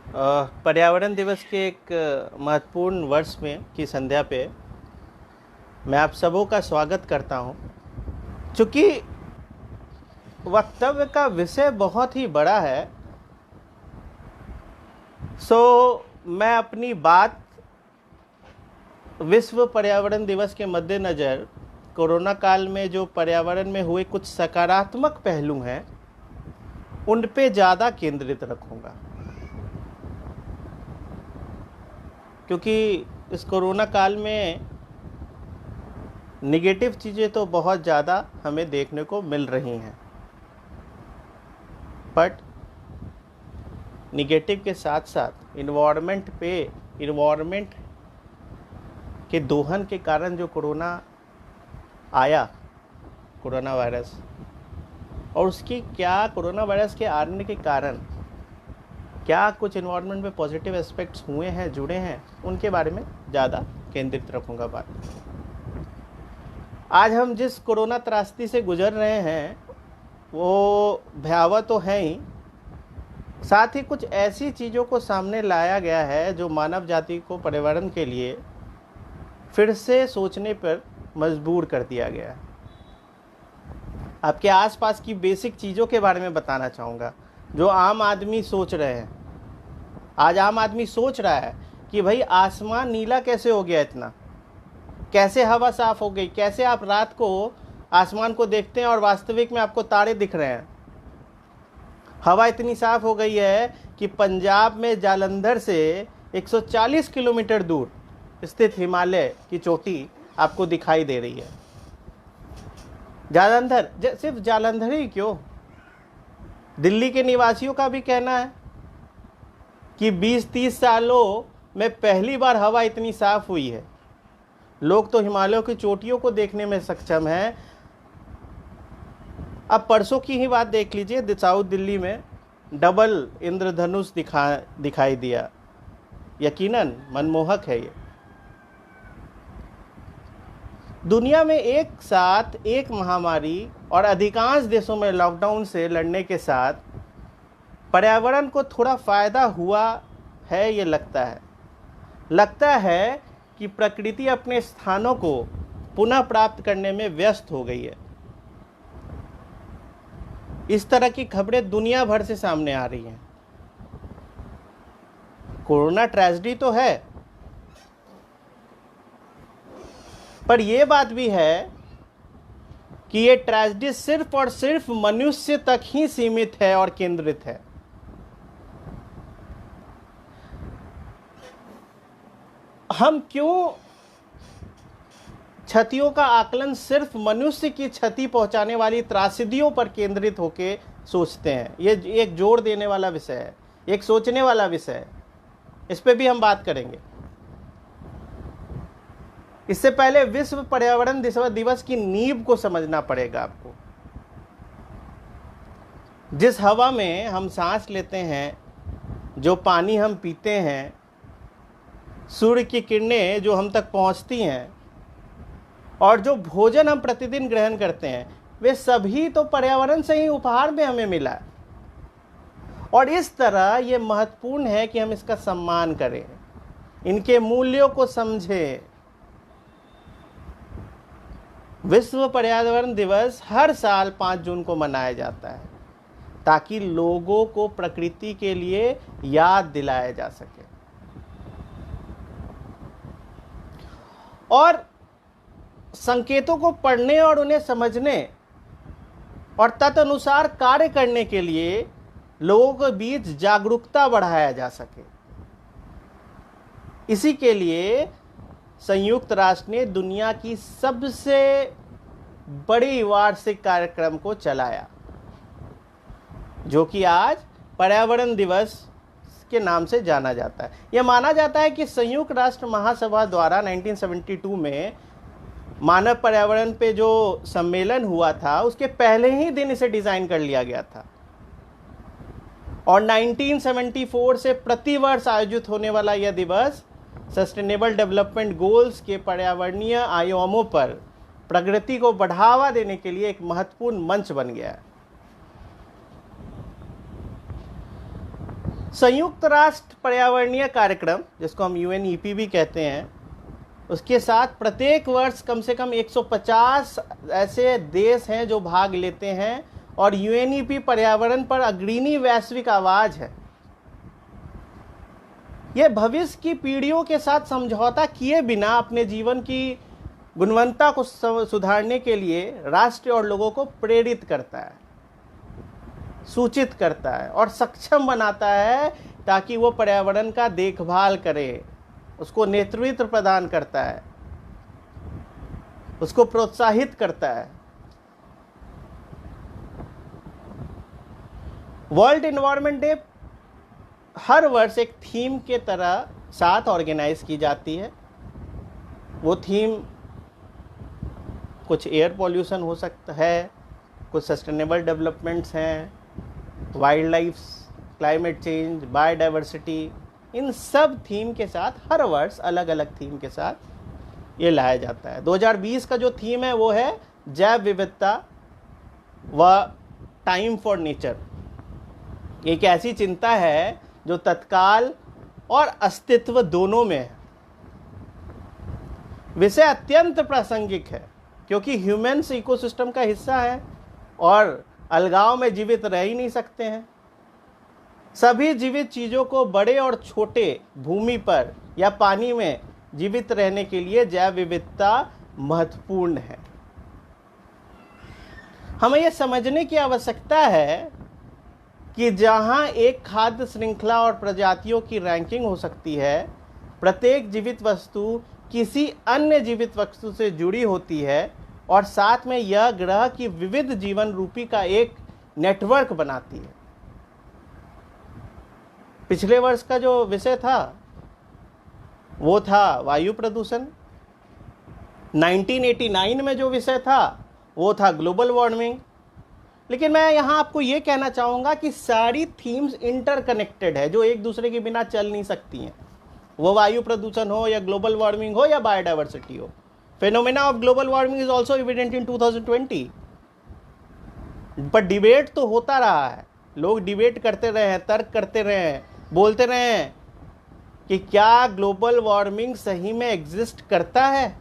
पर्यावरण दिवस के एक महत्वपूर्ण वर्ष में की संध्या पे मैं आप सबों का स्वागत करता हूं। चूँकि वक्तव्य का विषय बहुत ही बड़ा है, मैं अपनी बात विश्व पर्यावरण दिवस के मद्देनज़र कोरोना काल में जो पर्यावरण में हुए कुछ सकारात्मक पहलू हैं उन पे ज़्यादा केंद्रित रखूँगा, क्योंकि इस कोरोना काल में निगेटिव चीज़ें तो बहुत ज़्यादा हमें देखने को मिल रही हैं, बट निगेटिव के साथ साथ इन्वायरमेंट के दोहन के कारण जो कोरोना वायरस, और कोरोना वायरस के आने के कारण क्या कुछ इन्वायरमेंट में पॉजिटिव एस्पेक्ट्स हुए हैं, जुड़े हैं, उनके बारे में ज़्यादा केंद्रित रखूँगा बात। आज हम जिस कोरोना त्रासदी से गुजर रहे हैं वो भयावह तो है ही, साथ ही कुछ ऐसी चीज़ों को सामने लाया गया है जो मानव जाति को पर्यावरण के लिए फिर से सोचने पर मजबूर कर दिया गया है। आपके आसपास की बेसिक चीज़ों के बारे में बताना चाहूँगा जो आम आदमी सोच रहे हैं। आज आम आदमी सोच रहा है कि भाई आसमान नीला कैसे हो गया, इतना कैसे हवा साफ़ हो गई, कैसे आप रात को आसमान को देखते हैं और वास्तविक में आपको तारे दिख रहे हैं। हवा इतनी साफ़ हो गई है कि पंजाब में जालंधर से 140 किलोमीटर दूर स्थित हिमालय की चोटी आपको दिखाई दे रही है। जालंधर, सिर्फ जालंधर ही क्यों, दिल्ली के निवासियों का भी कहना है कि 20-30 सालों में पहली बार हवा इतनी साफ हुई है। लोग तो हिमालयों की चोटियों को देखने में सक्षम हैं। अब परसों की ही बात देख लीजिए, साउथ दिल्ली में डबल इंद्रधनुष दिखाई दिया। यकीनन मनमोहक है ये। दुनिया में एक साथ एक महामारी और अधिकांश देशों में लॉकडाउन से लड़ने के साथ पर्यावरण को थोड़ा फ़ायदा हुआ है। ये लगता है कि प्रकृति अपने स्थानों को पुनः प्राप्त करने में व्यस्त हो गई है। इस तरह की खबरें दुनिया भर से सामने आ रही हैं। कोरोना ट्रेजेडी तो है, पर यह बात भी है कि ये ट्रेजेडी सिर्फ और सिर्फ मनुष्य तक ही सीमित है और केंद्रित है। हम क्यों क्षतियों का आकलन सिर्फ मनुष्य की क्षति पहुंचाने वाली त्रासदियों पर केंद्रित होकर सोचते हैं? ये एक जोर देने वाला विषय है, एक सोचने वाला विषय है। इस पे भी हम बात करेंगे। इससे पहले विश्व पर्यावरण दिवस की नींव को समझना पड़ेगा आपको। जिस हवा में हम सांस लेते हैं, जो पानी हम पीते हैं, सूर्य की किरणें जो हम तक पहुंचती हैं और जो भोजन हम प्रतिदिन ग्रहण करते हैं, वे सभी तो पर्यावरण से ही उपहार में हमें मिला है। और इस तरह ये महत्वपूर्ण है कि हम इसका सम्मान करें, इनके मूल्यों को समझें। विश्व पर्यावरण दिवस हर साल 5 जून को मनाया जाता है ताकि लोगों को प्रकृति के लिए याद दिलाया जा सके और संकेतों को पढ़ने और उन्हें समझने और तदनुसार कार्य करने के लिए लोगों के बीच जागरूकता बढ़ाया जा सके। इसी के लिए संयुक्त राष्ट्र ने दुनिया की सबसे बड़ी वार्षिक कार्यक्रम को चलाया, जो कि आज पर्यावरण दिवस के नाम से जाना जाता है। यह माना जाता है कि संयुक्त राष्ट्र महासभा द्वारा 1972 में मानव पर्यावरण पे जो सम्मेलन हुआ था, उसके पहले ही दिन इसे डिज़ाइन कर लिया गया था और 1974 से प्रतिवर्ष आयोजित होने वाला यह दिवस सस्टेनेबल डेवलपमेंट गोल्स के पर्यावरणीय आयामों पर प्रगति को बढ़ावा देने के लिए एक महत्वपूर्ण मंच बन गया है। संयुक्त राष्ट्र पर्यावरणीय कार्यक्रम, जिसको हम यूएनईपी भी कहते हैं, उसके साथ प्रत्येक वर्ष कम से कम 150 ऐसे देश हैं जो भाग लेते हैं, और यूएनईपी पर्यावरण पर अग्रणी वैश्विक आवाज है। यह भविष्य की पीढ़ियों के साथ समझौता किए बिना अपने जीवन की गुणवत्ता को सुधारने के लिए राष्ट्र और लोगों को प्रेरित करता है, सूचित करता है और सक्षम बनाता है, ताकि वो पर्यावरण का देखभाल करे, उसको नेतृत्व प्रदान करता है, उसको प्रोत्साहित करता है। वर्ल्ड एनवायरनमेंट डे हर वर्ष एक थीम के तरह साथ ऑर्गेनाइज की जाती है। वो थीम कुछ एयर पॉल्यूशन हो सकता है, कुछ सस्टेनेबल डेवलपमेंट्स हैं, wildlife, climate change, biodiversity, इन सब थीम के साथ हर वर्ष अलग अलग थीम के साथ ये लाया जाता है। 2020 का जो थीम है वो है जैव विविधता व टाइम फॉर नेचर। एक ऐसी चिंता है जो तत्काल और अस्तित्व दोनों में है। विषय अत्यंत प्रासंगिक है क्योंकि ह्यूमन्स इकोसिस्टम का हिस्सा है और अलगाव में जीवित रह ही नहीं सकते हैं। सभी जीवित चीजों को बड़े और छोटे भूमि पर या पानी में जीवित रहने के लिए जैव विविधता महत्वपूर्ण है। हमें यह समझने की आवश्यकता है कि जहां एक खाद्य श्रृंखला और प्रजातियों की रैंकिंग हो सकती है, प्रत्येक जीवित वस्तु किसी अन्य जीवित वस्तु से जुड़ी होती है और साथ में यह ग्रह की विविध जीवन रूपी का एक नेटवर्क बनाती है। पिछले वर्ष का जो विषय था वो था वायु प्रदूषण। 1989 में जो विषय था वो था ग्लोबल वार्मिंग। लेकिन मैं यहाँ आपको ये कहना चाहूँगा कि सारी थीम्स इंटरकनेक्टेड है, जो एक दूसरे के बिना चल नहीं सकती हैं। वो वायु प्रदूषण हो या ग्लोबल वार्मिंग हो या बायोडाइवर्सिटी हो। Phenomena of global warming is also evident in 2020। पर डिबेट तो होता रहा है, लोग डिबेट करते रहे हैं, तर्क करते रहे हैं, बोलते रहे हैं कि क्या ग्लोबल वार्मिंग सही में एग्जिस्ट करता है।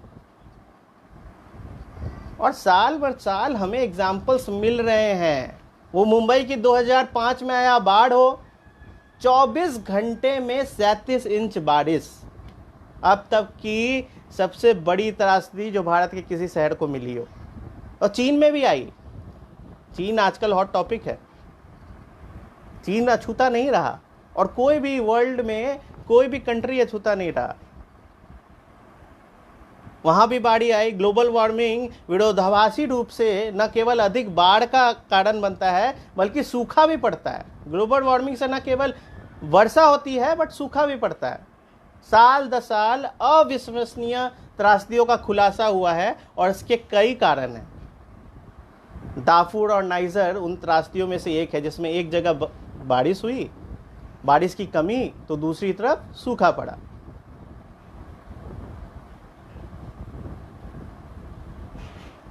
और साल भर साल हमें एग्जाम्पल्स मिल रहे हैं। वो मुंबई की 2005 में आया बाढ़ हो, 24 घंटे में 37 इंच बारिश, अब तक की सबसे बड़ी त्रासदी जो भारत के किसी शहर को मिली हो। और चीन में भी आई। चीन आजकल हॉट टॉपिक है। चीन अछूता नहीं रहा और कोई भी वर्ल्ड में कोई भी कंट्री अछूता नहीं रहा। वहां भी बाढ़ आई। ग्लोबल वार्मिंग विरोधाभासी रूप से न केवल अधिक बाढ़ का कारण बनता है बल्कि सूखा भी पड़ता है। ग्लोबल वार्मिंग से न केवल वर्षा होती है बट सूखा भी पड़ता है। साल दर साल अविश्वसनीय त्रासदियों का खुलासा हुआ है और इसके कई कारण हैं। दाफूर और नाइजर उन त्रासदियों में से एक है जिसमें एक जगह बारिश हुई, बारिश की कमी, तो दूसरी तरफ सूखा पड़ा।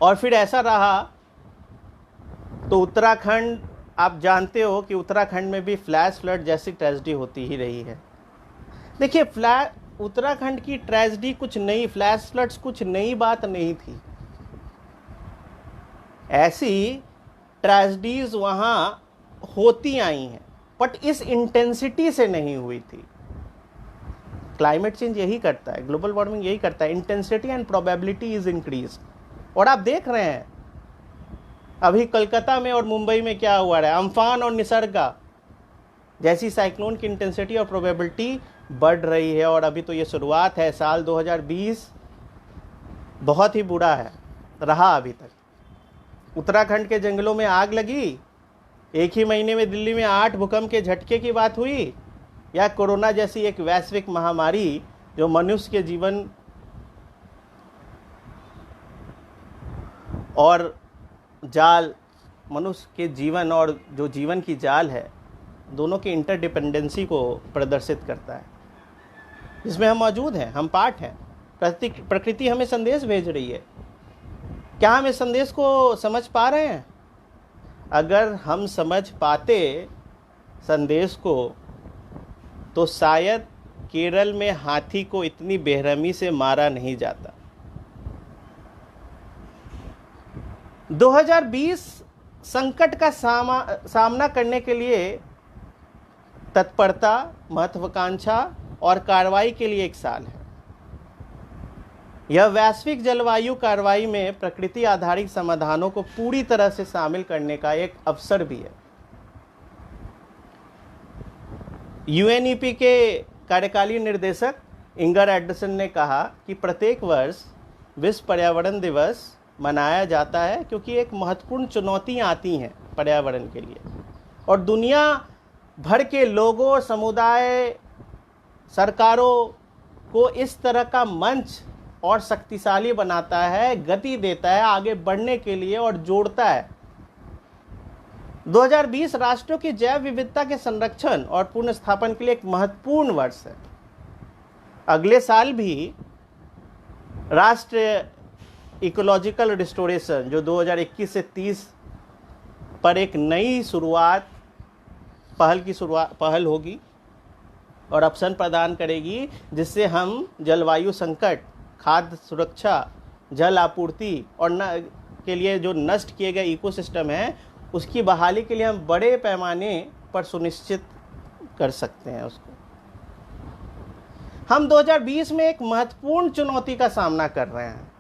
और फिर ऐसा रहा तो उत्तराखंड, आप जानते हो कि उत्तराखंड में भी फ्लैश फ्लड जैसी ट्रेजेडी होती ही रही है। देखिए, उत्तराखंड की ट्रेजेडी कुछ नई, फ्लैश फ्लड्स कुछ नई बात नहीं थी। ऐसी ट्रेजेडीज वहां होती आई हैं बट इस इंटेंसिटी से नहीं हुई थी। क्लाइमेट चेंज यही करता है, ग्लोबल वार्मिंग यही करता है, intensity and probability is increase. और आप देख रहे हैं अभी कलकत्ता में और मुंबई में क्या हुआ है। अम्फान और निसर्गा जैसी साइक्लोन की इंटेंसिटी और प्रोबेबिलिटी बढ़ रही है। और अभी तो ये शुरुआत है। साल 2020 बहुत ही बुरा है रहा अभी तक। उत्तराखंड के जंगलों में आग लगी, एक ही महीने में दिल्ली में 8 भूकंप के झटके की बात हुई, या कोरोना जैसी एक वैश्विक महामारी जो मनुष्य के जीवन और जाल, मनुष्य के जीवन और जो जीवन की जाल है, दोनों की इंटरडिपेंडेंसी को प्रदर्शित करता है, जिसमें हम मौजूद हैं, हम पार्ट हैं। प्रकृति हमें संदेश भेज रही है। क्या हम इस संदेश को समझ पा रहे हैं? अगर हम समझ पाते संदेश को तो शायद केरल में हाथी को इतनी बेरहमी से मारा नहीं जाता। 2020 संकट का सामना करने के लिए तत्परता, महत्वाकांक्षा और कार्रवाई के लिए एक साल है। यह वैश्विक जलवायु कार्रवाई में प्रकृति आधारित समाधानों को पूरी तरह से शामिल करने का एक अवसर भी है। यूएनईपी के कार्यकाली निर्देशक इंगर एंडरसन ने कहा कि प्रत्येक वर्ष विश्व पर्यावरण दिवस मनाया जाता है क्योंकि एक महत्वपूर्ण चुनौतियां आती हैं पर्यावरण के लिए, और दुनिया भर के लोगों, समुदाय, सरकारों को इस तरह का मंच और शक्तिशाली बनाता है, गति देता है आगे बढ़ने के लिए और जोड़ता है। 2020 राष्ट्रों की जैव विविधता के संरक्षण और पुनर्स्थापन के लिए एक महत्वपूर्ण वर्ष है। अगले साल भी राष्ट्रीय इकोलॉजिकल रिस्टोरेशन जो 2021 से 30 पर एक नई पहल होगी और अवसर प्रदान करेगी, जिससे हम जलवायु संकट, खाद्य सुरक्षा, जल आपूर्ति और के लिए जो नष्ट किए गए इकोसिस्टम है उसकी बहाली के लिए हम बड़े पैमाने पर सुनिश्चित कर सकते हैं उसको। हम 2020 में एक महत्वपूर्ण चुनौती का सामना कर रहे हैं।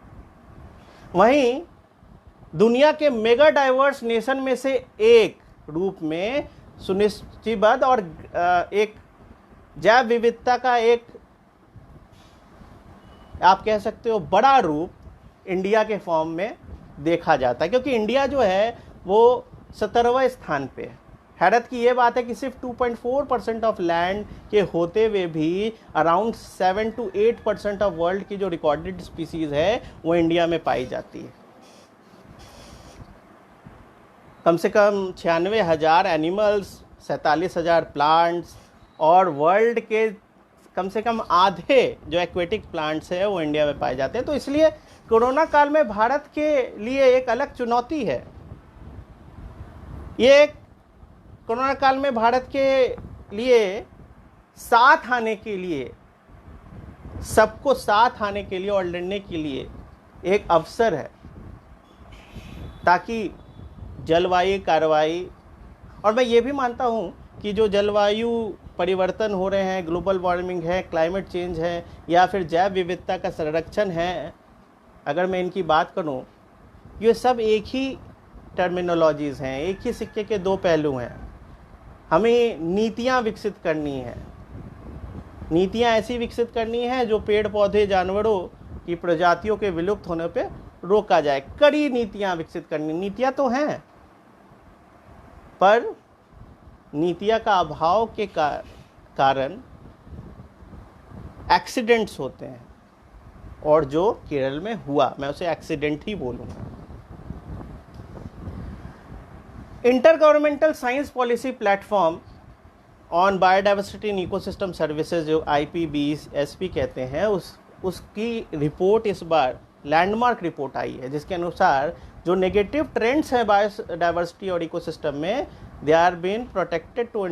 वहीं दुनिया के मेगा डाइवर्स नेशन में से एक रूप में सुनिश्चितबद्ध और एक जैव विविधता का एक आप कह सकते हो बड़ा रूप इंडिया के फॉर्म में देखा जाता है, क्योंकि इंडिया जो है वो 17वें स्थान पे है। हैरत की ये बात है कि सिर्फ 2.4% ऑफ लैंड के होते हुए भी अराउंड 7 to 8% ऑफ वर्ल्ड की जो रिकॉर्डेड स्पीसीज है वो इंडिया में पाई जाती है। कम से कम 96,000 एनिमल्स, 47,000 प्लांट्स और वर्ल्ड के कम से कम आधे जो एक्वेटिक प्लांट्स है वो इंडिया में पाए जाते हैं। तो इसलिए कोरोना काल में भारत के लिए एक अलग चुनौती है। ये कोरोना काल में भारत के लिए साथ आने के लिए, सबको साथ आने के लिए और लड़ने के लिए एक अवसर है, ताकि जलवायु कार्रवाई, और मैं ये भी मानता हूँ कि जो जलवायु परिवर्तन हो रहे हैं, ग्लोबल वार्मिंग है, क्लाइमेट चेंज है या फिर जैव विविधता का संरक्षण है, अगर मैं इनकी बात करूँ, ये सब एक ही टर्मिनोलॉजीज़ हैं, एक ही सिक्के के दो पहलू हैं। हमें नीतियाँ विकसित करनी है, नीतियाँ ऐसी विकसित करनी है जो पेड़ पौधे, जानवरों की प्रजातियों के विलुप्त होने पे रोका जाए। कड़ी नीतियाँ विकसित करनी, नीतियाँ तो हैं पर नीतियाँ का अभाव के कारण एक्सीडेंट्स होते हैं, और जो केरल में हुआ मैं उसे एक्सीडेंट ही बोलूँगा। Inter governmental science policy platform on biodiversity in ecosystem services जो IPBES कहते हैं, उसकी रिपोर्ट इस बार लैंडमार्क रिपोर्ट आई है, जिसके अनुसार जो नेगेटिव ट्रेंड्स हैं बायोडाइवर्सिटी और इकोसिस्टम में, they are been protected to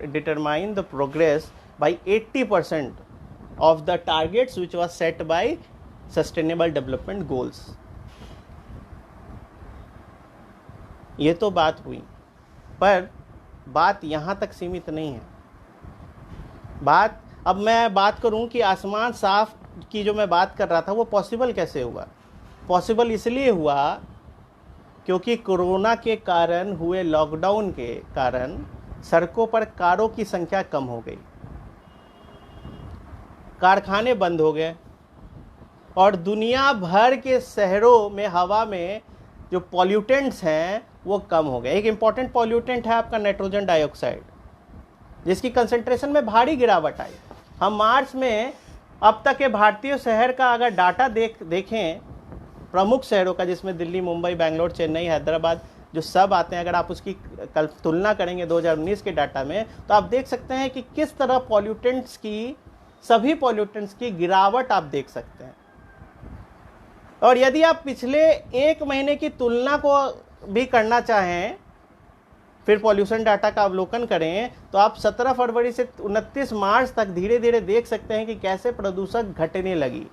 determine the progress by 80% of the targets which was set by sustainable development goals. ये तो बात हुई, पर बात यहाँ तक सीमित नहीं है। अब मैं बात करूँ कि आसमान साफ की जो मैं बात कर रहा था वो पॉसिबल कैसे हुआ। पॉसिबल इसलिए हुआ क्योंकि कोरोना के कारण हुए लॉकडाउन के कारण सड़कों पर कारों की संख्या कम हो गई, कारखाने बंद हो गए और दुनिया भर के शहरों में हवा में जो पॉल्यूटेंट्स हैं वो कम हो गए। एक इम्पॉर्टेंट पॉल्यूटेंट है आपका नाइट्रोजन डाइऑक्साइड, जिसकी कंसंट्रेशन में भारी गिरावट आई। हम मार्च में अब तक के भारतीय शहर का अगर डाटा देखें, प्रमुख शहरों का जिसमें दिल्ली, मुंबई, बेंगलोर, चेन्नई, हैदराबाद जो सब आते हैं, अगर आप उसकी कल तुलना करेंगे 2019 के डाटा में, तो आप देख सकते हैं कि किस तरह सभी पॉल्यूटेंट्स की गिरावट आप देख सकते हैं। और यदि आप पिछले एक महीने की तुलना को भी करना चाहें फिर पॉल्यूशन डाटा का अवलोकन करें तो आप 17 फरवरी से 29 मार्च तक धीरे धीरे देख सकते हैं कि कैसे प्रदूषक घटने लगी।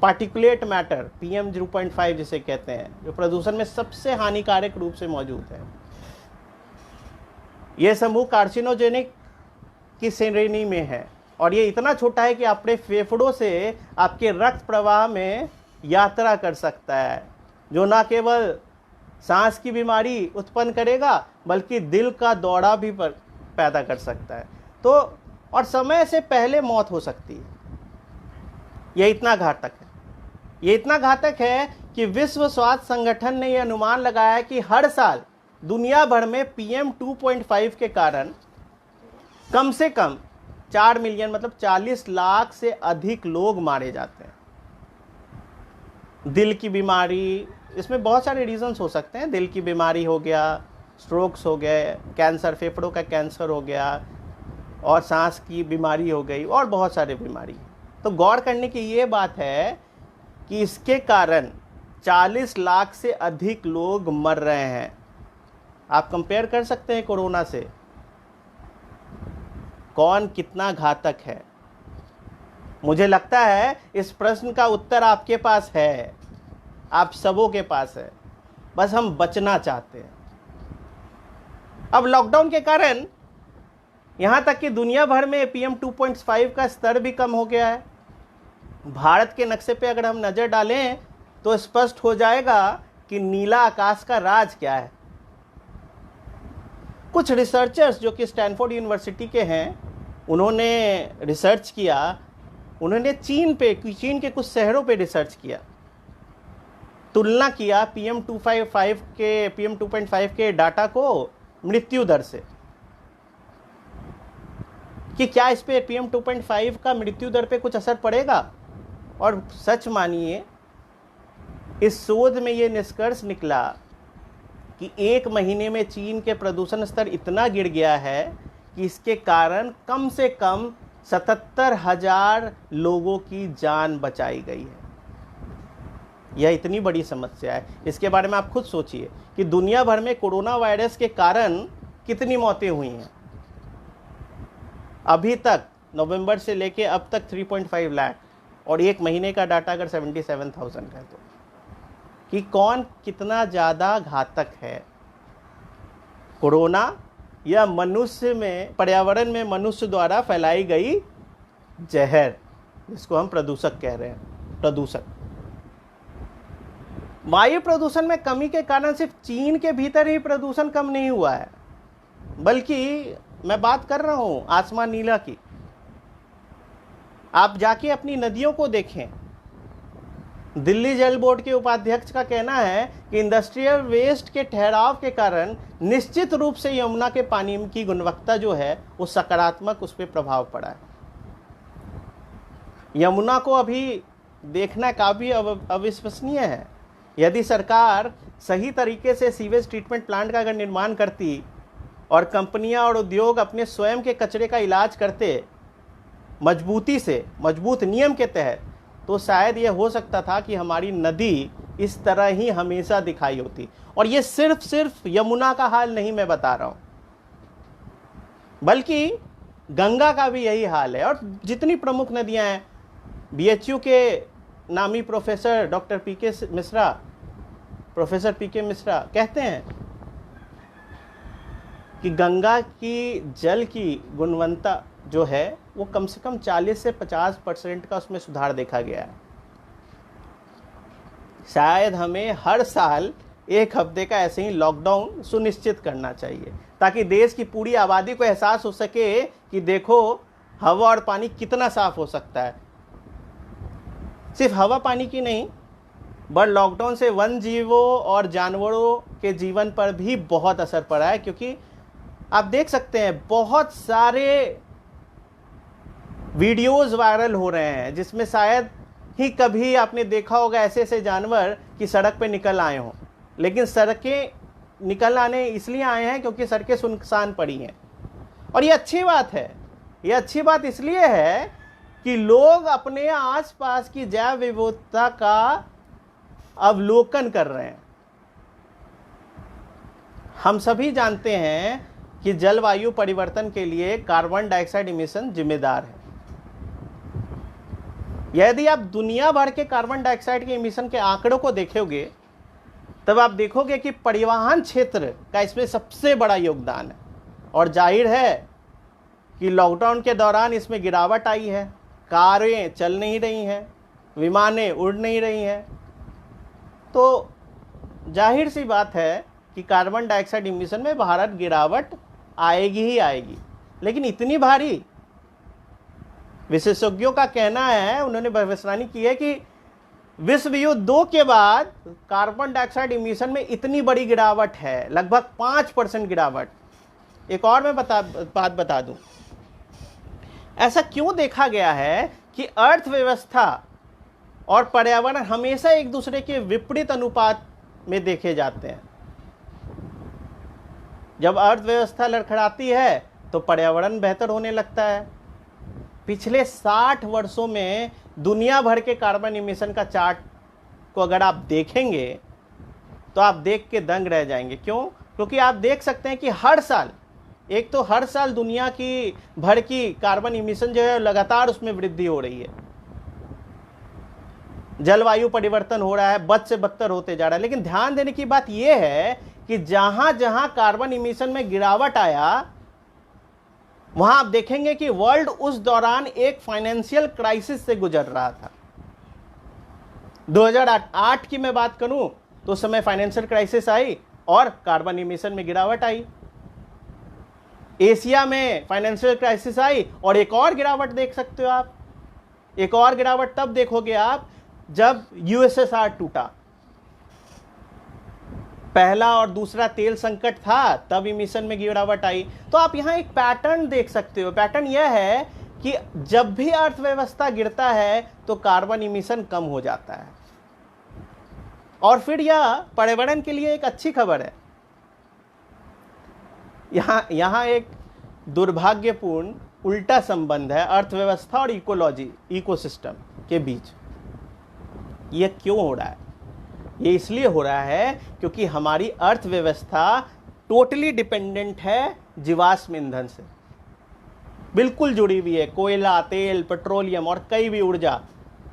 पार्टिकुलेट मैटर PM 0.5 जिसे कहते हैं, जो प्रदूषण में सबसे हानिकारक रूप से मौजूद है, यह समूह कार्सिनोजेनिक की श्रेणी में है और ये इतना छोटा है कि अपने फेफड़ों से आपके रक्त प्रवाह में यात्रा कर सकता है, जो न केवल सांस की बीमारी उत्पन्न करेगा बल्कि दिल का दौरा भी पैदा कर सकता है। तो और समय से पहले मौत हो सकती है। यह इतना घातक है, ये इतना घातक है कि विश्व स्वास्थ्य संगठन ने यह अनुमान लगाया कि हर साल दुनिया भर में PM 2.5 के कारण कम से कम 4 मिलियन मतलब 40 लाख से अधिक लोग मारे जाते हैं। दिल की बीमारी, इसमें बहुत सारे रीजंस हो सकते हैं। दिल की बीमारी हो गया, स्ट्रोक्स हो गए, कैंसर, फेफड़ों का कैंसर हो गया और सांस की बीमारी हो गई और बहुत सारे बीमारी। तो गौर करने की ये बात है कि इसके कारण 40 लाख से अधिक लोग मर रहे हैं। आप कंपेयर कर सकते हैं कोरोना से, कौन कितना घातक है। मुझे लगता है इस प्रश्न का उत्तर आपके पास है, आप सबों के पास है, बस हम बचना चाहते हैं। अब लॉकडाउन के कारण यहां तक कि दुनिया भर में PM 2.5 का स्तर भी कम हो गया है। भारत के नक्शे पे अगर हम नजर डालें तो स्पष्ट हो जाएगा कि नीला आकाश का राज क्या है। कुछ रिसर्चर्स जो कि स्टैनफोर्ड यूनिवर्सिटी के हैं, उन्होंने रिसर्च किया, उन्होंने चीन के कुछ शहरों पे रिसर्च किया, तुलना किया PM 2.5 के डाटा को मृत्यु दर से कि क्या इस पे PM 2.5 का मृत्यु दर पे कुछ असर पड़ेगा। और सच मानिए, इस शोध में ये निष्कर्ष निकला कि 1 महीने में चीन के प्रदूषण स्तर इतना गिर गया है कि इसके कारण कम से कम 77,000 लोगों की जान बचाई गई है। यह इतनी बड़ी समस्या है, इसके बारे में आप खुद सोचिए कि दुनिया भर में कोरोना वायरस के कारण कितनी मौतें हुई हैं। अभी तक नवंबर से लेके अब तक 3.5 लाख और 1 महीने का डाटा अगर 77,000 है तो कि कौन कितना ज़्यादा घातक है, कोरोना या मनुष्य में, पर्यावरण में मनुष्य द्वारा फैलाई गई जहर, जिसको हम प्रदूषक कह रहे हैं। प्रदूषक, वायु प्रदूषण में कमी के कारण सिर्फ चीन के भीतर ही प्रदूषण कम नहीं हुआ है, बल्कि मैं बात कर रहा हूं आसमान नीला की। आप जाके अपनी नदियों को देखें। दिल्ली जल बोर्ड के उपाध्यक्ष का कहना है कि इंडस्ट्रियल वेस्ट के ठहराव के कारण निश्चित रूप से यमुना के पानी की गुणवत्ता जो है वो सकारात्मक उस पर प्रभाव पड़ा है। यमुना को अभी देखना काफी अविश्वसनीय है। यदि सरकार सही तरीके से सीवेज ट्रीटमेंट प्लांट का अगर निर्माण करती और कंपनियां और उद्योग अपने स्वयं के कचरे का इलाज करते मजबूती से, मजबूत नियम के तहत, तो शायद यह हो सकता था कि हमारी नदी इस तरह ही हमेशा दिखाई होती। और ये सिर्फ यमुना का हाल नहीं मैं बता रहा हूं, बल्कि गंगा का भी यही हाल है और जितनी प्रमुख नदियां हैं। BHU के नामी professor doctor professor PK Mishra कहते हैं कि गंगा की जल की गुणवत्ता जो है वो कम से कम 40 से 50% का उसमें सुधार देखा गया है। शायद हमें हर साल 1 हफ्ते का ऐसे ही लॉकडाउन सुनिश्चित करना चाहिए ताकि देश की पूरी आबादी को एहसास हो सके कि देखो हवा और पानी कितना साफ हो सकता है। सिर्फ हवा पानी की नहीं, बट लॉकडाउन से वन जीवों और जानवरों के जीवन पर भी बहुत असर पड़ा है, क्योंकि आप देख सकते हैं बहुत सारे वीडियोस वायरल हो रहे हैं जिसमें शायद ही कभी आपने देखा होगा ऐसे ऐसे जानवर कि सड़क पे निकल आए हों, लेकिन सड़कें निकल आने इसलिए आए हैं क्योंकि सड़कें सुनसान पड़ी हैं। और ये अच्छी बात है। ये अच्छी बात इसलिए है कि लोग अपने आसपास की जैव विविधता का अवलोकन कर रहे हैं। हम सभी जानते हैं कि जलवायु परिवर्तन के लिए कार्बन डाइऑक्साइड इमिशन जिम्मेदार है। यदि आप दुनिया भर के कार्बन डाइऑक्साइड के इमिशन के आंकड़ों को देखोगे तब आप देखोगे कि परिवहन क्षेत्र का इसमें सबसे बड़ा योगदान है। और जाहिर है कि लॉकडाउन के दौरान इसमें गिरावट आई है, कारें चल नहीं रही हैं, विमानें उड़ नहीं रही हैं, तो जाहिर सी बात है कि कार्बन डाइऑक्साइड इमिशन में भारत गिरावट आएगी ही आएगी। लेकिन इतनी भारी, विशेषज्ञों का कहना है, उन्होंने भविष्यवाणी की है कि विश्व युद्ध 2 के बाद कार्बन डाइऑक्साइड इमिशन में इतनी बड़ी गिरावट है, लगभग 5% गिरावट। एक और मैं बात बता दूं, ऐसा क्यों देखा गया है कि अर्थव्यवस्था और पर्यावरण हमेशा एक दूसरे के विपरीत अनुपात में देखे जाते हैं। जब अर्थव्यवस्था लड़खड़ाती है तो पर्यावरण बेहतर होने लगता है। पिछले 60 वर्षों में दुनिया भर के कार्बन इमिशन का चार्ट को अगर आप देखेंगे तो आप देख के दंग रह जाएंगे। क्यों? क्योंकि आप देख सकते हैं कि हर साल, एक तो हर साल दुनिया की भर की कार्बन इमिशन जो है लगातार उसमें वृद्धि हो रही है। जलवायु परिवर्तन हो रहा है, बद से बदतर होते जा रहा है। लेकिन ध्यान देने की बात यह है कि जहां जहां कार्बन इमिशन में गिरावट आया वहां आप देखेंगे कि वर्ल्ड उस दौरान एक फाइनेंशियल क्राइसिस से गुजर रहा था। 2008 की मैं बात करूं तो उस समय फाइनेंशियल क्राइसिस आई और कार्बन इमिशन में गिरावट आई। एशिया में फाइनेंशियल क्राइसिस आई और एक और गिरावट देख सकते हो आप। एक और गिरावट तब देखोगे आप जब यूएसएसआर टूटा। पहला और दूसरा तेल संकट था, तब इमिशन में गिरावट आई। तो आप यहां एक पैटर्न देख सकते हो। पैटर्न यह है कि जब भी अर्थव्यवस्था गिरता है तो कार्बन इमिशन कम हो जाता है। और फिर यह पर्यावरण के लिए एक अच्छी खबर है। यहां एक दुर्भाग्यपूर्ण उल्टा संबंध है अर्थव्यवस्था और इकोलॉजी, इकोसिस्टम के बीच। यह क्यों हो रहा है? ये इसलिए हो रहा है क्योंकि हमारी अर्थव्यवस्था टोटली डिपेंडेंट है जीवाश्म ईंधन से, बिल्कुल जुड़ी हुई है। कोयला, तेल, पेट्रोलियम और कई भी ऊर्जा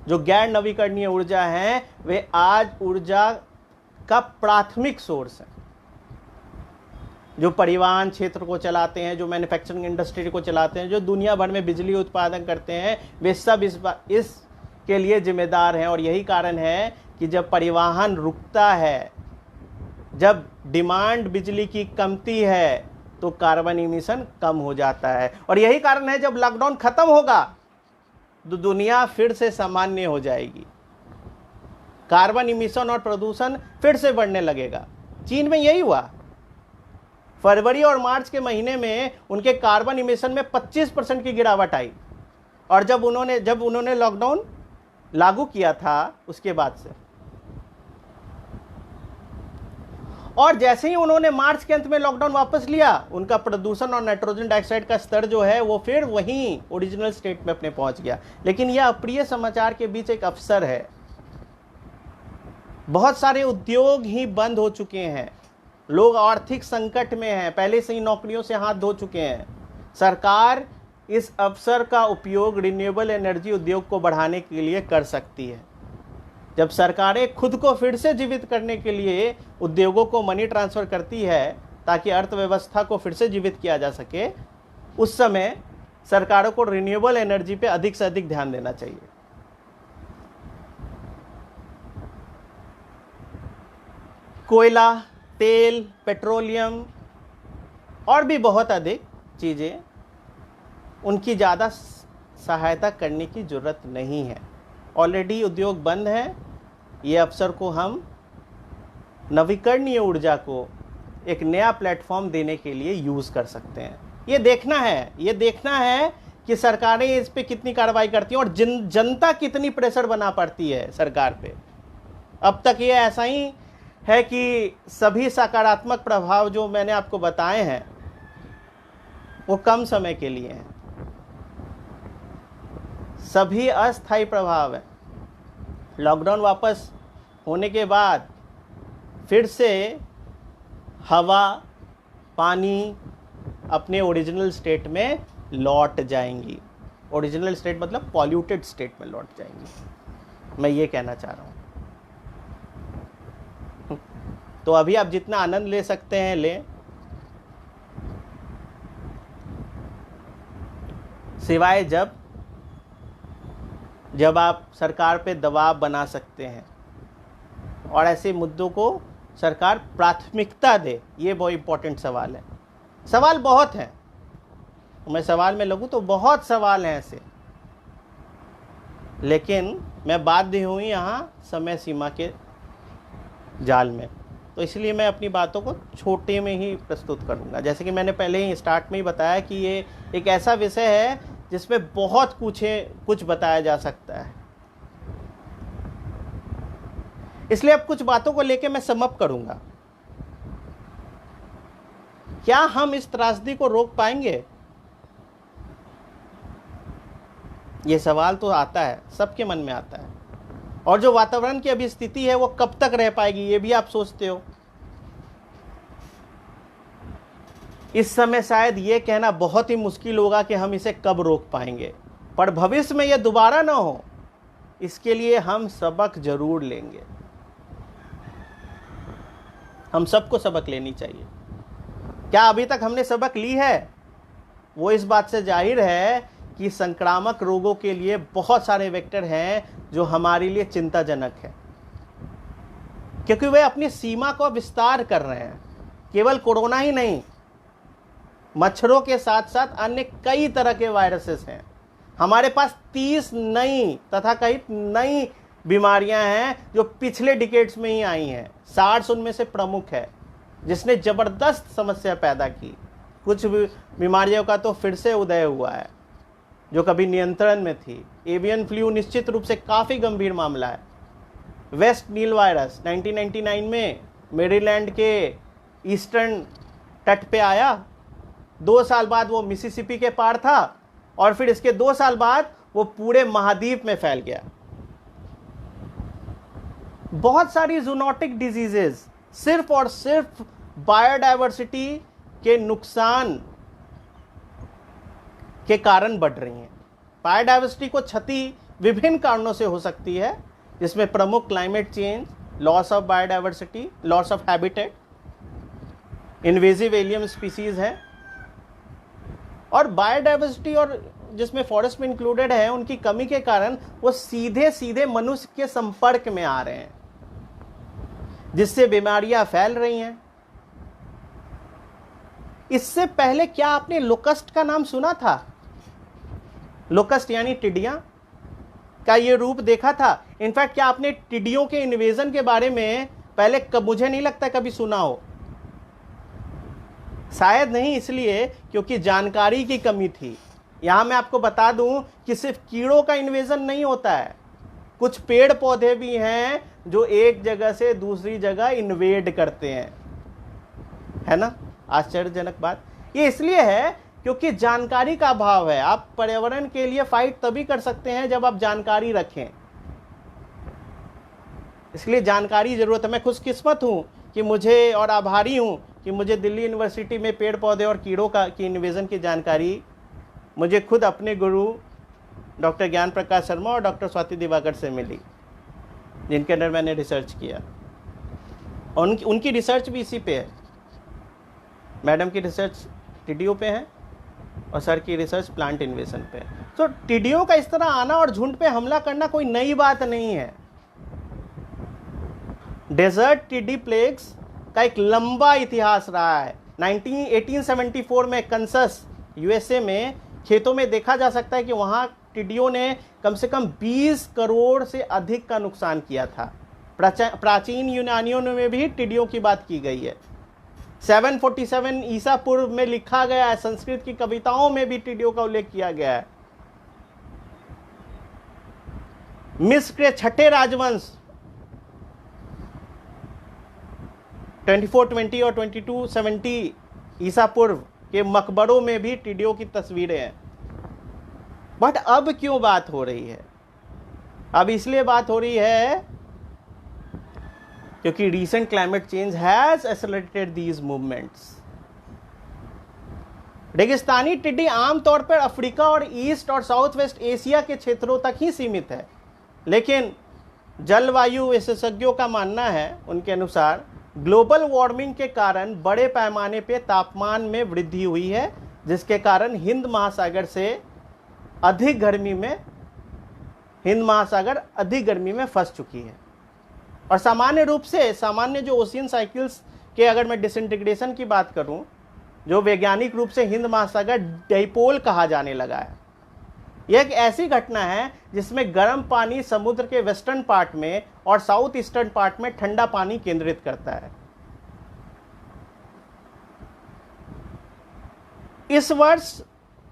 जो गैर नवीकरणीय ऊर्जा हैं, वे आज ऊर्जा का प्राथमिक सोर्स है। जो परिवहन क्षेत्र को चलाते हैं, जो मैन्युफैक्चरिंग इंडस्ट्री को चलाते हैं, जो दुनिया भर में बिजली उत्पादन करते हैं, वे सब इसके लिए जिम्मेदार हैं। और यही कारण है कि जब परिवहन रुकता है, जब डिमांड बिजली की कमती है, तो कार्बन इमिशन कम हो जाता है। और यही कारण है जब लॉकडाउन खत्म होगा तो दुनिया फिर से सामान्य हो जाएगी, कार्बन इमिशन और प्रदूषण फिर से बढ़ने लगेगा। चीन में यही हुआ। फरवरी और मार्च के महीने में उनके कार्बन इमिशन में 25% की गिरावट आई। और जब उन्होंने लॉकडाउन लागू किया था उसके बाद से, और जैसे ही उन्होंने मार्च के अंत में लॉकडाउन वापस लिया, उनका प्रदूषण और नाइट्रोजन डाइऑक्साइड का स्तर जो है वो फिर वहीं ओरिजिनल स्टेट में अपने पहुंच गया। लेकिन यह अप्रिय समाचार के बीच एक अवसर है। बहुत सारे उद्योग ही बंद हो चुके हैं, लोग आर्थिक संकट में हैं, पहले से ही नौकरियों से हाथ धो चुके हैं। सरकार इस अवसर का उपयोग रिन्यूएबल एनर्जी उद्योग को बढ़ाने के लिए कर सकती है। जब सरकारें खुद को फिर से जीवित करने के लिए उद्योगों को मनी ट्रांसफर करती है ताकि अर्थव्यवस्था को फिर से जीवित किया जा सके, उस समय सरकारों को रिन्यूएबल एनर्जी पे अधिक से अधिक ध्यान देना चाहिए। कोयला, तेल, पेट्रोलियम और भी बहुत अधिक चीज़ें, उनकी ज़्यादा सहायता करने की ज़रूरत नहीं है। ऑलरेडी उद्योग बंद हैं। ये अवसर को हम नवीकरणीय ऊर्जा को एक नया प्लेटफॉर्म देने के लिए यूज़ कर सकते हैं। ये देखना है कि सरकारें इस पे कितनी कार्रवाई करती हैं और जनता कितनी प्रेशर बना पड़ती है सरकार पे। अब तक ये ऐसा ही है कि सभी सकारात्मक प्रभाव जो मैंने आपको बताए हैं वो कम समय के लिए हैं, सभी अस्थायी प्रभाव है। लॉकडाउन वापस होने के बाद फिर से हवा, पानी अपने ओरिजिनल स्टेट में लौट जाएंगी। ओरिजिनल स्टेट मतलब पॉल्यूटेड स्टेट में लौट जाएंगी, मैं ये कहना चाह रहा हूँ। तो अभी आप जितना आनंद ले सकते हैं लें, सिवाय जब आप सरकार पे दबाव बना सकते हैं और ऐसे मुद्दों को सरकार प्राथमिकता दे। ये बहुत इंपॉर्टेंट सवाल है। सवाल बहुत हैं, मैं सवाल में लगूं तो बहुत सवाल हैं ऐसे, लेकिन मैं बाध्य हूँ यहाँ समय सीमा के जाल में, तो इसलिए मैं अपनी बातों को छोटे में ही प्रस्तुत करूँगा। जैसे कि मैंने पहले ही स्टार्ट में ही बताया कि ये एक ऐसा विषय है जिसमें बहुत कुछ बताया जा सकता है, इसलिए अब कुछ बातों को लेकर मैं समअप करूँगा। क्या हम इस त्रासदी को रोक पाएंगे? ये सवाल तो आता है, सबके मन में आता है। और जो वातावरण की अभी स्थिति है वो कब तक रह पाएगी, ये भी आप सोचते हो। इस समय शायद ये कहना बहुत ही मुश्किल होगा कि हम इसे कब रोक पाएंगे, पर भविष्य में यह दोबारा ना हो, इसके लिए हम सबक जरूर लेंगे। हम सबको सबक लेनी चाहिए। क्या अभी तक हमने सबक ली है? वो इस बात से जाहिर है कि संक्रामक रोगों के लिए बहुत सारे वेक्टर हैं जो हमारे लिए चिंताजनक है, क्योंकि वे अपनी सीमा को विस्तार कर रहे हैं। केवल कोरोना ही नहीं, मच्छरों के साथ साथ अन्य कई तरह के वायरसेस हैं। हमारे पास 30 नई तथा कई नई बीमारियां हैं जो पिछले डिकेड्स में ही आई हैं। सार्स उनमें से प्रमुख है, जिसने जबरदस्त समस्या पैदा की। कुछ बीमारियों का तो फिर से उदय हुआ है जो कभी नियंत्रण में थी। एवियन फ्लू निश्चित रूप से काफ़ी गंभीर मामला है। वेस्ट नील वायरस 1999 में मेरीलैंड के ईस्टर्न तट पे आया। 2 साल बाद वो मिसिसिपी के पार था और फिर इसके 2 साल बाद वो पूरे महाद्वीप में फैल गया। बहुत सारी जूनोटिक डिजीजेस सिर्फ और सिर्फ बायोडायवर्सिटी के नुकसान के कारण बढ़ रही हैं। बायोडायवर्सिटी को क्षति विभिन्न कारणों से हो सकती है, जिसमें प्रमुख climate change, loss of biodiversity, loss of habitat, invasive alien species है। और बायोडायवर्सिटी और जिसमें फॉरेस्ट में इंक्लूडेड है, उनकी कमी के कारण वो सीधे सीधे मनुष्य के संपर्क में आ रहे हैं, जिससे बीमारियां फैल रही हैं। इससे पहले क्या आपने लोकस्ट का नाम सुना था? लोकस्ट यानी टिड्डियां का ये रूप देखा था? इनफैक्ट क्या आपने टिड्डियों के इन्वेजन के बारे में पहले मुझे नहीं लगता कभी सुना हो। शायद नहीं, इसलिए क्योंकि जानकारी की कमी थी। यहां मैं आपको बता दूं कि सिर्फ कीड़ों का इन्वेजन नहीं होता है, कुछ पेड़ पौधे भी हैं जो एक जगह से दूसरी जगह इन्वेड करते हैं, है ना? आश्चर्यजनक बात। ये इसलिए है क्योंकि जानकारी का अभाव है। आप पर्यावरण के लिए फाइट तभी कर सकते हैं जब आप जानकारी रखें, इसलिए जानकारी जरूरत है। मैं खुशकिस्मत हूं कि मुझे, और आभारी हूं कि मुझे दिल्ली यूनिवर्सिटी में पेड़ पौधे और कीड़ों की इन्वेजन की जानकारी मुझे खुद अपने गुरु डॉक्टर ज्ञान प्रकाश शर्मा और डॉक्टर स्वाति दिवाकर से मिली, जिनके अंदर मैंने रिसर्च किया। और उनकी रिसर्च भी इसी पे है। मैडम की रिसर्च टिड्डियों पे है और सर की रिसर्च प्लांट इन्वेजन पे है। तो टिड्डियों का इस तरह आना और झुंड पे हमला करना कोई नई बात नहीं है। डेजर्ट टिड्डी प्लेग्स का एक लंबा इतिहास रहा है। 1874 में कंसस यूएसए में खेतों में देखा जा सकता है कि वहां टिड्डियों ने कम से कम 20 करोड़ से अधिक का नुकसान किया था। प्राचीन यूनानियों में भी टिड्डियों की बात की गई है। 747 ईसा पूर्व में लिखा गया है। संस्कृत की कविताओं में भी टिड्डियों का उल्लेख किया गया है। मिस्र के छठे राजवंश 2420 और 2270 ईसा पूर्व के मकबरों में भी टिड्डियों की तस्वीरें हैं। बट अब क्यों बात हो रही है? अब इसलिए बात हो रही है क्योंकि recent climate change has accelerated these movements. रेगिस्तानी टिड्डी आमतौर पर अफ्रीका और ईस्ट और साउथ वेस्ट एशिया के क्षेत्रों तक ही सीमित है, लेकिन जलवायु विशेषज्ञों का मानना है, उनके अनुसार ग्लोबल वार्मिंग के कारण बड़े पैमाने पे तापमान में वृद्धि हुई है, जिसके कारण हिंद महासागर अधिक गर्मी में फंस चुकी है। और सामान्य जो ओशियन साइकिल्स के अगर मैं डिसइंटीग्रेशन की बात करूं, जो वैज्ञानिक रूप से हिंद महासागर डाइपोल कहा जाने लगा है, यह एक ऐसी घटना है जिसमें गर्म पानी समुद्र के वेस्टर्न पार्ट में और साउथ ईस्टर्न पार्ट में ठंडा पानी केंद्रित करता है। इस वर्ष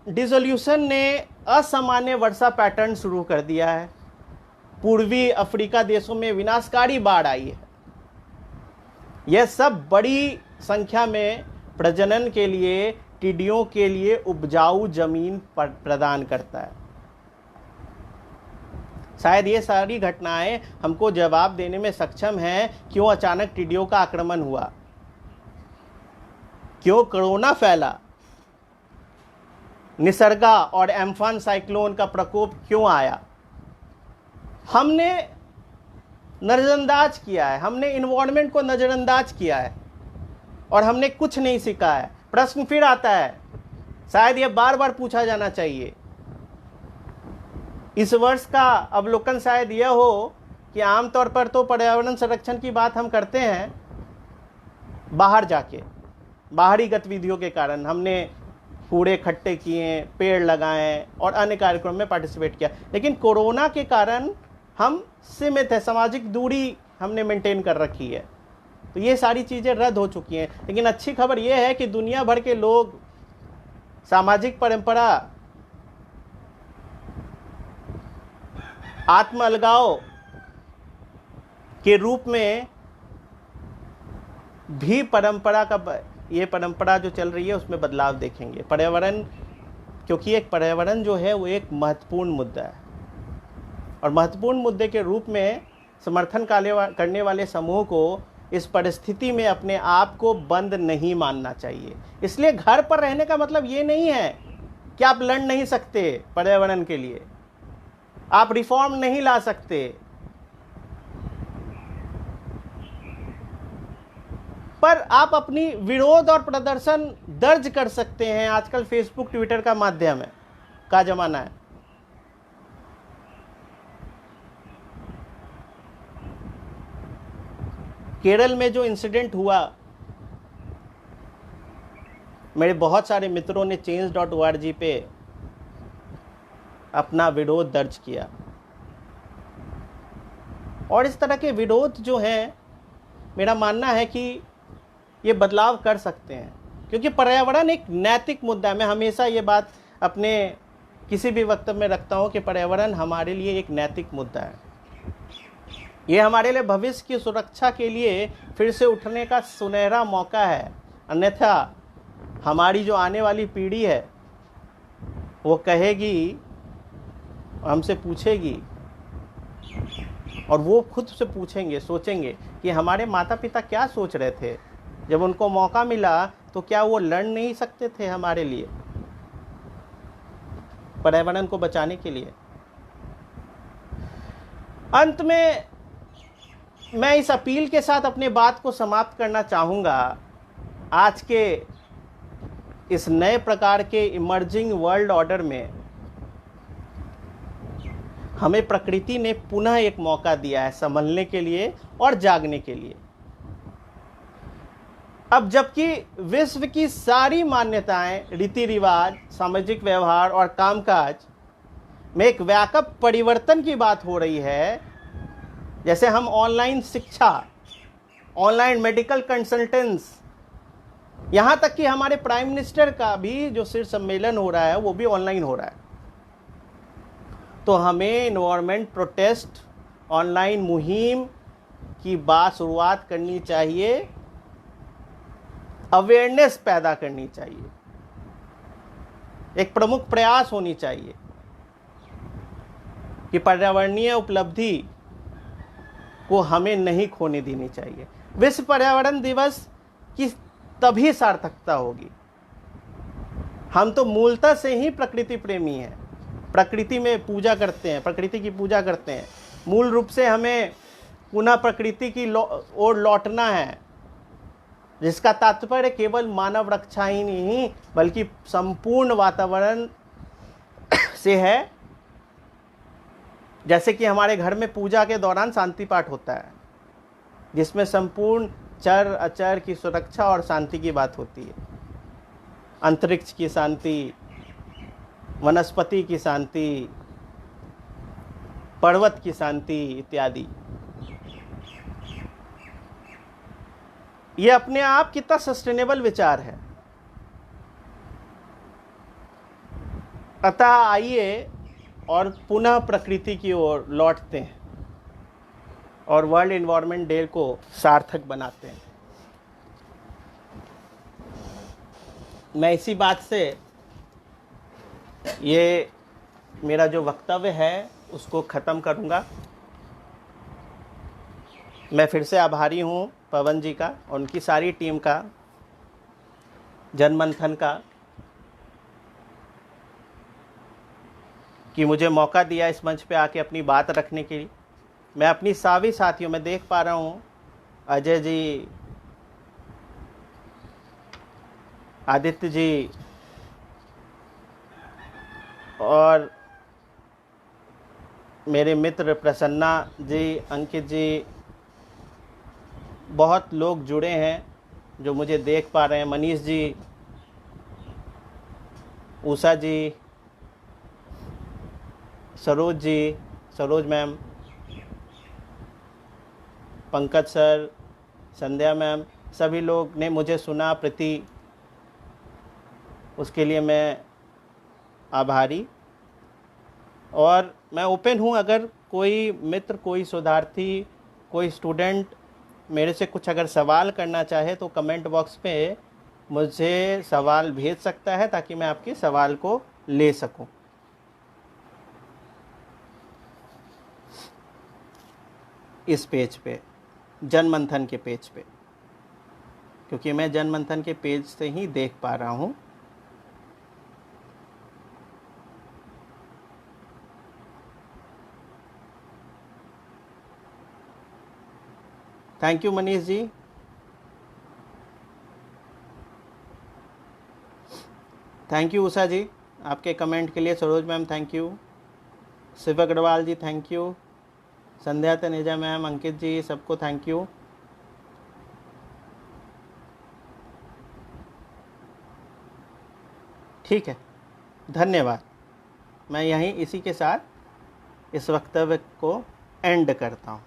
डिसोल्यूशन ने असामान्य वर्षा पैटर्न शुरू कर दिया है। पूर्वी अफ्रीका देशों में विनाशकारी बाढ़ आई है। यह सब बड़ी संख्या में प्रजनन के लिए टिड्डियों के लिए उपजाऊ जमीन प्रदान करता है। शायद ये सारी घटनाएं हमको जवाब देने में सक्षम हैं क्यों अचानक टिड्डियों का आक्रमण हुआ, क्यों कोरोना फैला, निसर्गा और एम्फान साइक्लोन का प्रकोप क्यों आया। हमने नजरअंदाज किया है, हमने इन्वायरमेंट को नजरअंदाज किया है और हमने कुछ नहीं सीखा है। प्रश्न फिर आता है, शायद यह बार बार पूछा जाना चाहिए। इस वर्ष का अवलोकन शायद यह हो कि आमतौर पर तो पर्यावरण संरक्षण की बात हम करते हैं बाहर जाके, बाहरी गतिविधियों के कारण हमने कूड़े इकट्ठे किए, पेड़ लगाए और अन्य कार्यक्रम में पार्टिसिपेट किया, लेकिन कोरोना के कारण हम सीमित है, सामाजिक दूरी हमने मेंटेन कर रखी है, तो ये सारी चीज़ें रद्द हो चुकी हैं। लेकिन अच्छी खबर यह है कि दुनिया भर के लोग सामाजिक परंपरा, आत्म अलगाव के रूप में भी ये परंपरा जो चल रही है उसमें बदलाव देखेंगे। पर्यावरण, क्योंकि एक पर्यावरण जो है वो एक महत्वपूर्ण मुद्दा है और महत्वपूर्ण मुद्दे के रूप में समर्थन करने वाले समूह को इस परिस्थिति में अपने आप को बंद नहीं मानना चाहिए। इसलिए घर पर रहने का मतलब ये नहीं है कि आप लड़ नहीं सकते पर्यावरण के लिए, आप रिफॉर्म नहीं ला सकते, पर आप अपनी विरोध और प्रदर्शन दर्ज कर सकते हैं। आजकल फेसबुक ट्विटर का माध्यम है, का जमाना है। केरल में जो इंसिडेंट हुआ, मेरे बहुत सारे मित्रों ने change.org पे अपना विरोध दर्ज किया और इस तरह के विरोध जो हैं, मेरा मानना है कि ये बदलाव कर सकते हैं, क्योंकि पर्यावरण एक नैतिक मुद्दा है। मैं हमेशा ये बात अपने किसी भी वक्तव्य में रखता हूँ कि पर्यावरण हमारे लिए एक नैतिक मुद्दा है। ये हमारे लिए भविष्य की सुरक्षा के लिए फिर से उठने का सुनहरा मौका है, अन्यथा हमारी जो आने वाली पीढ़ी है वो कहेगी, हमसे पूछेगी और वो खुद से पूछेंगे, सोचेंगे कि हमारे माता पिता क्या सोच रहे थे जब उनको मौका मिला, तो क्या वो लड़ नहीं सकते थे हमारे लिए, पर्यावरण को बचाने के लिए। अंत में मैं इस अपील के साथ अपने बात को समाप्त करना चाहूँगा। आज के इस नए प्रकार के इमर्जिंग वर्ल्ड ऑर्डर में हमें प्रकृति ने पुनः एक मौका दिया है संभलने के लिए और जागने के लिए। अब जबकि विश्व की सारी मान्यताएं, रीति रिवाज, सामाजिक व्यवहार और कामकाज में एक व्यापक परिवर्तन की बात हो रही है, जैसे हम ऑनलाइन शिक्षा, ऑनलाइन मेडिकल कंसल्टेंस, यहाँ तक कि हमारे प्राइम मिनिस्टर का भी जो शीर्ष सम्मेलन हो रहा है वो भी ऑनलाइन हो रहा है, तो हमें एनवायरमेंट प्रोटेस्ट ऑनलाइन मुहिम की शुरुआत करनी चाहिए, अवेयरनेस पैदा करनी चाहिए, एक प्रमुख प्रयास होनी चाहिए कि पर्यावरणीय उपलब्धि को हमें नहीं खोने देनी चाहिए। विश्व पर्यावरण दिवस की तभी सार्थकता होगी हम तो मूलतः से ही प्रकृति प्रेमी हैं, प्रकृति में पूजा करते हैं, प्रकृति की पूजा करते हैं। मूल रूप से हमें पुनः प्रकृति की ओर लौटना है, जिसका तात्पर्य केवल मानव रक्षा ही नहीं बल्कि संपूर्ण वातावरण से है। जैसे कि हमारे घर में पूजा के दौरान शांति पाठ होता है, जिसमें संपूर्ण चर अचर की सुरक्षा और शांति की बात होती है। अंतरिक्ष की शांति, वनस्पति की शांति, पर्वत की शांति इत्यादि। ये अपने आप कितना सस्टेनेबल विचार है। अतः आइए और पुनः प्रकृति की ओर लौटते हैं और वर्ल्ड एनवायरनमेंट डे को सार्थक बनाते हैं। मैं इसी बात से ये मेरा जो वक्तव्य है उसको ख़त्म करूँगा। मैं फिर से आभारी हूँ पवन जी का और उनकी सारी टीम का, जनमंथन का, कि मुझे मौका दिया इस मंच पे आके अपनी बात रखने के लिए। मैं अपनी सभी साथियों में देख पा रहा हूँ, अजय जी, आदित्य जी और मेरे मित्र प्रसन्ना जी, अंकित जी, बहुत लोग जुड़े हैं जो मुझे देख पा रहे हैं। मनीष जी, उषा जी, सरोज जी, सरोज मैम, पंकज सर, संध्या मैम, सभी लोग ने मुझे सुना, प्रति, उसके लिए मैं आभारी। और मैं ओपन हूँ, अगर कोई मित्र, कोई शोधार्थी, कोई स्टूडेंट मेरे से कुछ अगर सवाल करना चाहे तो कमेंट बॉक्स पे मुझे सवाल भेज सकता है ताकि मैं आपके सवाल को ले सकूं। इस पेज पे, जनमंथन के पेज पे, क्योंकि मैं जनमंथन के पेज से ही देख पा रहा हूं। Thank you Manish ji. Thank you Usha ji आपके कमेंट के लिए। Saroj ma'am thank you. Shiv Agarwal ji thank you. Sandhya Taneja ma'am, Ankit ji, सबको थैंक यू। ठीक है, धन्यवाद। मैं यहीं इसी के साथ इस वक्तव्य को एंड करता हूँ।